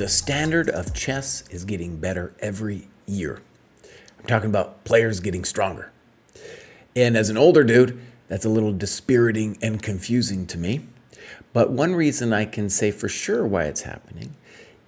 The standard of chess is getting better every year. I'm talking about players getting stronger. And as an older dude, that's a little dispiriting and confusing to me. But one reason I can say for sure why it's happening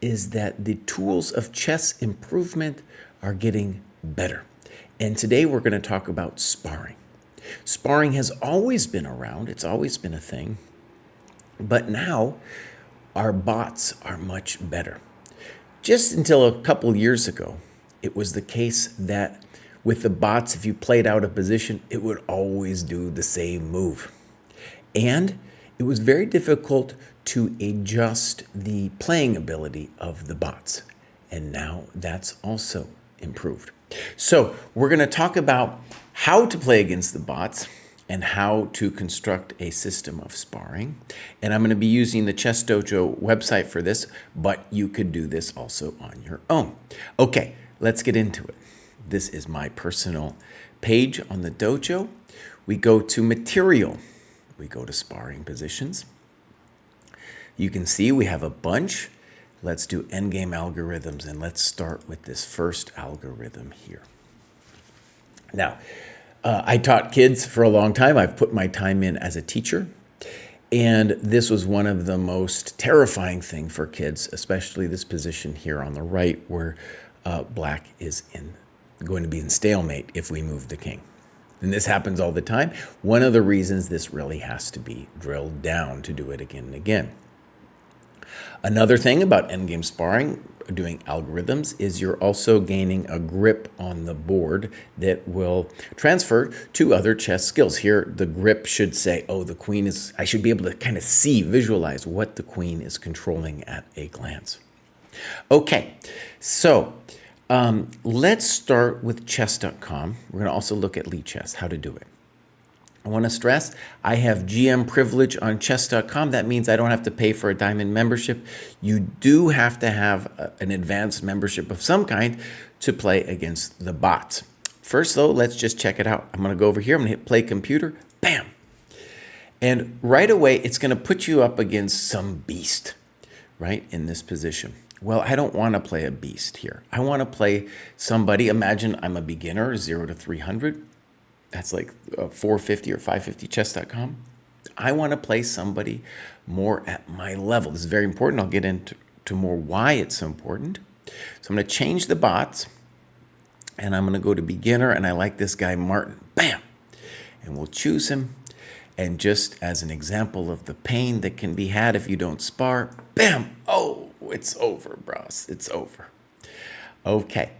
is that the tools of chess improvement are getting better. And today we're going to talk about sparring. Sparring has always been around, it's always been a thing, but now our bots are much better. Just until a couple years ago, it was the case that with the bots, if you played out a position, it would always do the same move. And it was very difficult to adjust the playing ability of the bots. And now that's also improved. So we're going to talk about how to play against the bots and how to construct a system of sparring. And I'm going to be using the Chess Dojo website for this, but you could do this also on your own. Okay, let's get into it. This is my personal page on the dojo. We go to material. We go to sparring positions. You can see we have a bunch. Let's do endgame algorithms, and let's start with this first algorithm here. Now, I taught kids for a long time. I've put my time in as a teacher, and this was one of the most terrifying thing for kids, especially this position here on the right where black is going to be in stalemate if we move the king. And this happens all the time. One of the reasons this really has to be drilled down to do it again and again. Another thing about endgame sparring, doing algorithms, is you're also gaining a grip on the board that will transfer to other chess skills. Here, the grip should say, oh, the queen is, I should be able to kind of visualize what the queen is controlling at a glance. Okay, so let's start with chess.com. We're going to also look at Lichess, how to do it. I want to stress, I have GM privilege on chess.com. That means I don't have to pay for a diamond membership. You do have to have an advanced membership of some kind to play against the bots. First, though, let's just check it out. I'm going to go over here. I'm going to hit play computer. Bam. And right away, it's going to put you up against some beast, right, in this position. Well, I don't want to play a beast here. I want to play somebody. Imagine I'm a beginner, 0 to 300. That's like 450 or 550 chess.com. I want to play somebody more at my level. This is very important. I'll get into more why it's so important. So I'm going to change the bots, and I'm going to go to beginner, and I like this guy, Martin. Bam! And we'll choose him. And just as an example of the pain that can be had if you don't spar, bam! Oh, it's over, bros. It's over. Okay.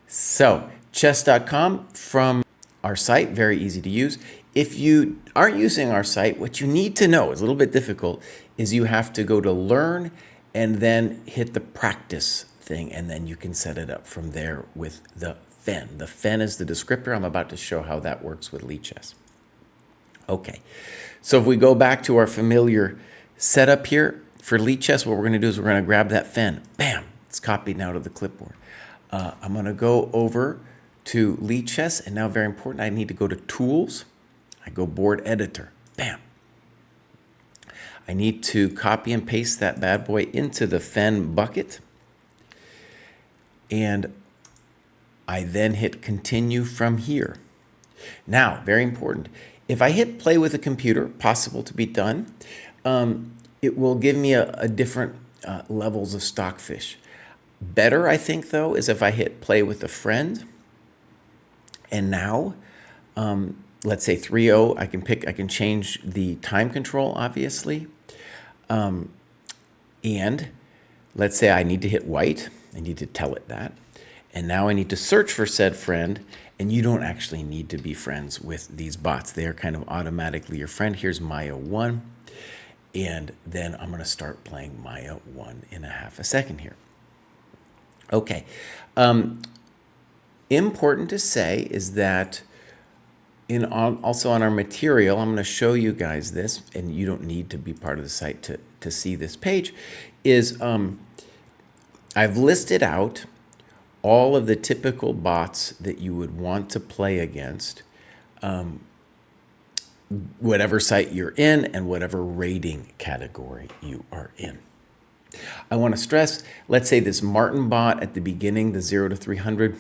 So chess.com from our site, very easy to use. If you aren't using our site, what you need to know, is a little bit difficult, is you have to go to learn and then hit the practice thing, and then you can set it up from there with the fen. The fen is the descriptor. I'm about to show how that works with Lichess. Okay, so if we go back to our familiar setup here for Lichess, what we're going to do is we're going to grab that fen. Bam! It's copied now to the clipboard. I'm going to go over to Lichess, and now very important, I need to go to Tools. I go Board Editor. Bam. I need to copy and paste that bad boy into the fen bucket. And I then hit Continue from here. Now, very important, if I hit Play with a computer, possible to be done, it will give me a different levels of stockfish. Better, I think, though, is if I hit Play with a friend. And now, let's say 3-0, I can change the time control, obviously. And let's say I need to hit white. I need to tell it that. And now I need to search for said friend. And you don't actually need to be friends with these bots. They are kind of automatically your friend. Here's Maya 1. And then I'm going to start playing Maya 1 in a half a second here. Okay. Important to say is that also on our material, I'm going to show you guys this, and you don't need to be part of the site to see this page, is I've listed out all of the typical bots that you would want to play against, whatever site you're in and whatever rating category you are in. I want to stress, let's say this Martin bot at the beginning, the 0 to 300,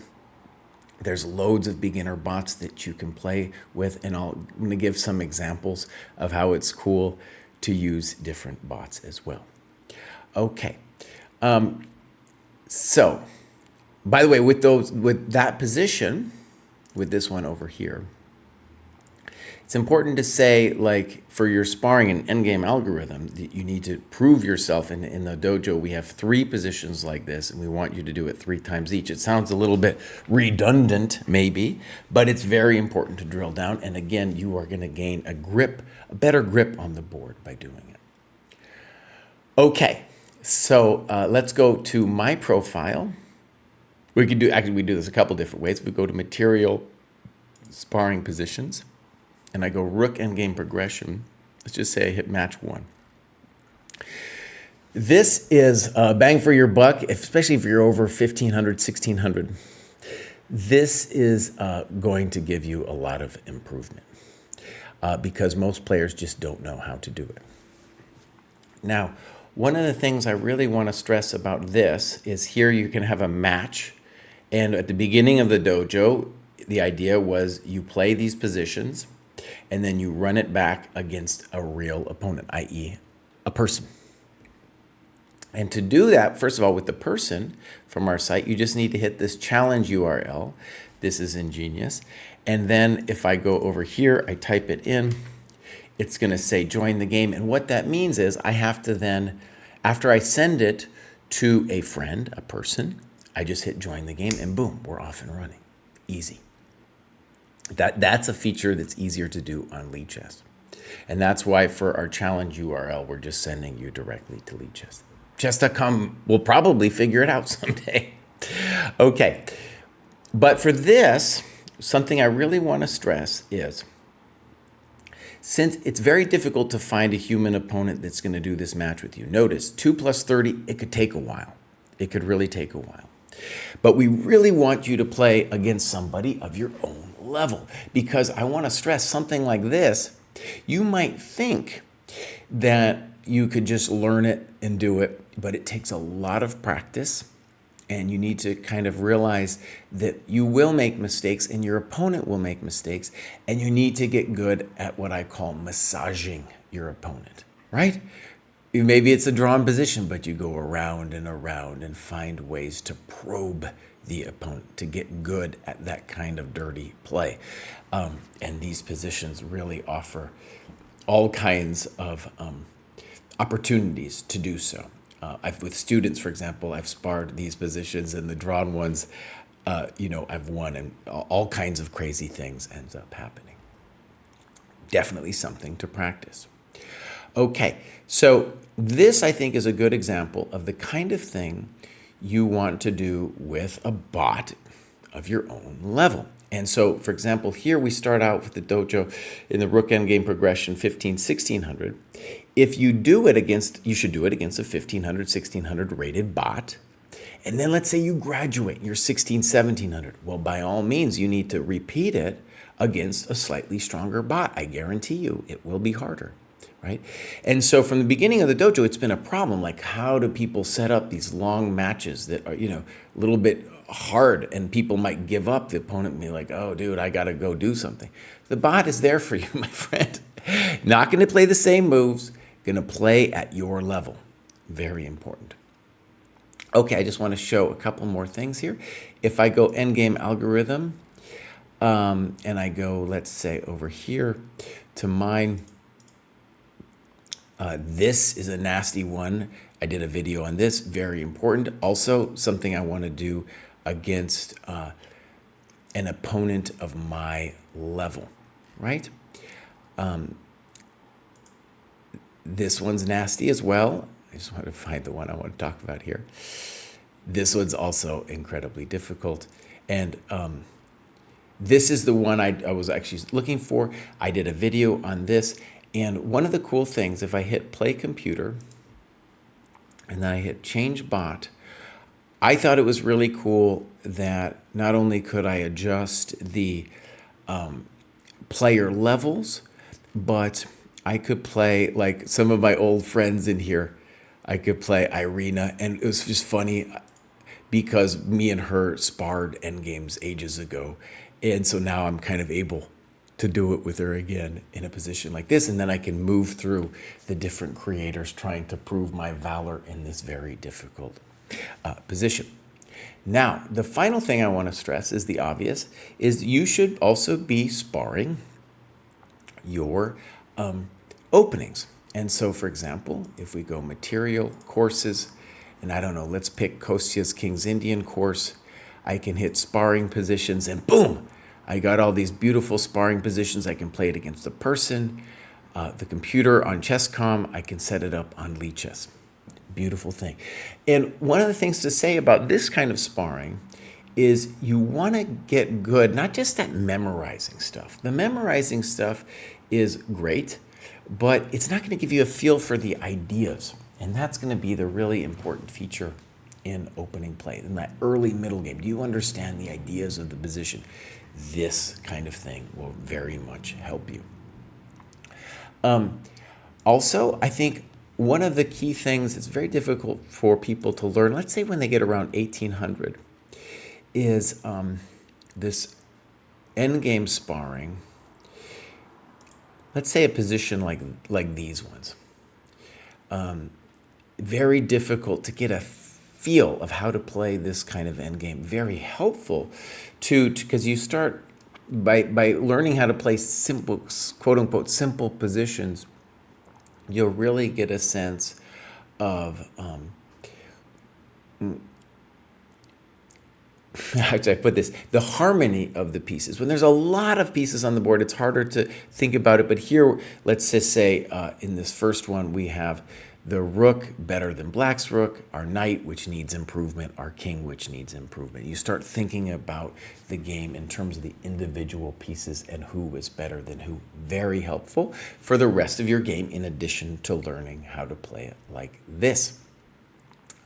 there's loads of beginner bots that you can play with, and I'm going to give some examples of how it's cool to use different bots as well. Okay. So, by the way, with that position, with this one over here, it's important to say, like, for your sparring and endgame algorithm, you need to prove yourself. In the dojo, we have 3 positions like this, and we want you to do it 3 times each. It sounds a little bit redundant, maybe, but it's very important to drill down. And again, you are going to gain a better grip on the board by doing it. Okay, so let's go to my profile. We do this a couple different ways. We go to material, sparring positions, and I go rook endgame progression. Let's just say I hit match 1. This is bang for your buck, especially if you're over 1500, 1600. This is going to give you a lot of improvement because most players just don't know how to do it. Now, one of the things I really want to stress about this is here you can have a match. And at the beginning of the dojo, the idea was you play these positions and then you run it back against a real opponent, i.e. a person. And to do that, first of all, with the person from our site, you just need to hit this challenge URL. This is ingenious. And then if I go over here, I type it in, it's going to say join the game. And what that means is I have to then, after I send it to a friend, a person, I just hit join the game and boom, we're off and running. Easy. That's a feature that's easier to do on Lichess. And that's why for our challenge URL, we're just sending you directly to Lichess. Chess.com will probably figure it out someday. Okay. But for this, something I really want to stress is, since it's very difficult to find a human opponent that's going to do this match with you, notice 2 plus 30, it could take a while. It could really take a while. But we really want you to play against somebody of your own level, because I want to stress something like this. You might think that you could just learn it and do it, but it takes a lot of practice, and you need to kind of realize that you will make mistakes and your opponent will make mistakes, and you need to get good at what I call massaging your opponent, right? Maybe it's a drawn position, but you go around and find ways to probe the opponent to get good at that kind of dirty play. And these positions really offer all kinds of opportunities to do so. With students, for example, I've sparred these positions, and the drawn ones, I've won, and all kinds of crazy things ends up happening. Definitely something to practice. Okay, so this, I think, is a good example of the kind of thing you want to do with a bot of your own level. And so, for example, here we start out with the dojo in the rook endgame progression 1600. If you do it against, you should do it against a 1500, 1600 rated bot. And then let's say you graduate, you're 1700. Well, by all means, you need to repeat it against a slightly stronger bot. I guarantee you it will be harder. Right? And so from the beginning of the dojo, it's been a problem. Like, how do people set up these long matches that are, a little bit hard, and people might give up? The opponent may be like, oh, dude, I got to go do something. The bot is there for you, my friend. Not going to play the same moves, going to play at your level. Very important. Okay, I just want to show a couple more things here. If I go endgame algorithm, and I go, let's say, over here to mine. This is a nasty one. I did a video on this, very important. Also, something I want to do against an opponent of my level, right? This one's nasty as well. I just want to find the one I want to talk about here. This one's also incredibly difficult. And this is the one I was actually looking for. I did a video on this. And one of the cool things, if I hit play computer and then I hit change bot, I thought it was really cool that not only could I adjust the player levels, but I could play like some of my old friends in here. I could play Irina, and it was just funny because me and her sparred endgames ages ago. And so now I'm kind of able to do it with her again in a position like this. And then I can move through the different creators trying to prove my valor in this very difficult position. Now, the final thing I want to stress is the obvious, is you should also be sparring your openings. And so, for example, if we go material courses, and I don't know, let's pick Kostya's King's Indian course, I can hit sparring positions and boom, I got all these beautiful sparring positions. I can play it against the person, the computer on Chess.com. I can set it up on Lichess. Beautiful thing. And one of the things to say about this kind of sparring is you want to get good, not just at memorizing stuff. The memorizing stuff is great, but it's not going to give you a feel for the ideas. And that's going to be the really important feature in opening play, in that early middle game. Do you understand the ideas of the position? This kind of thing will very much help you. Also, I think one of the key things that's very difficult for people to learn, let's say when they get around 1800, is this endgame sparring. Let's say a position like these ones. Very difficult to get a feel of how to play this kind of endgame. Very helpful because you start by learning how to play simple, quote unquote, simple positions. You'll really get a sense of how should I put this? The harmony of the pieces. When there's a lot of pieces on the board, it's harder to think about it. But here, let's just say in this first one, we have the rook better than black's rook, our knight, which needs improvement, our king, which needs improvement. You start thinking about the game in terms of the individual pieces and who is better than who. Very helpful for the rest of your game, in addition to learning how to play it like this.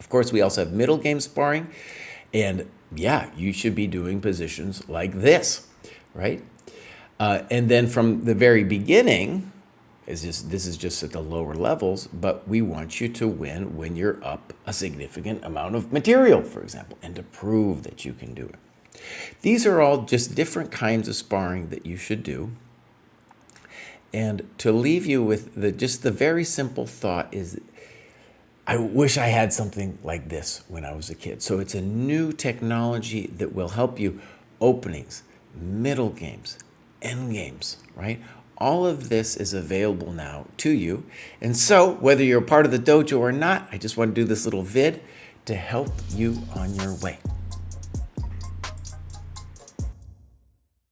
Of course, we also have middle game sparring. And yeah, you should be doing positions like this, right? And then from the very beginning, this is just at the lower levels, but we want you to win when you're up a significant amount of material, for example, and to prove that you can do it. These are all just different kinds of sparring that you should do. And to leave you with just the very simple thought is, I wish I had something like this when I was a kid. So it's a new technology that will help you openings, middle games, end games, right? All of this is available now to you. And so whether you're a part of the dojo or not, I just want to do this little vid to help you on your way.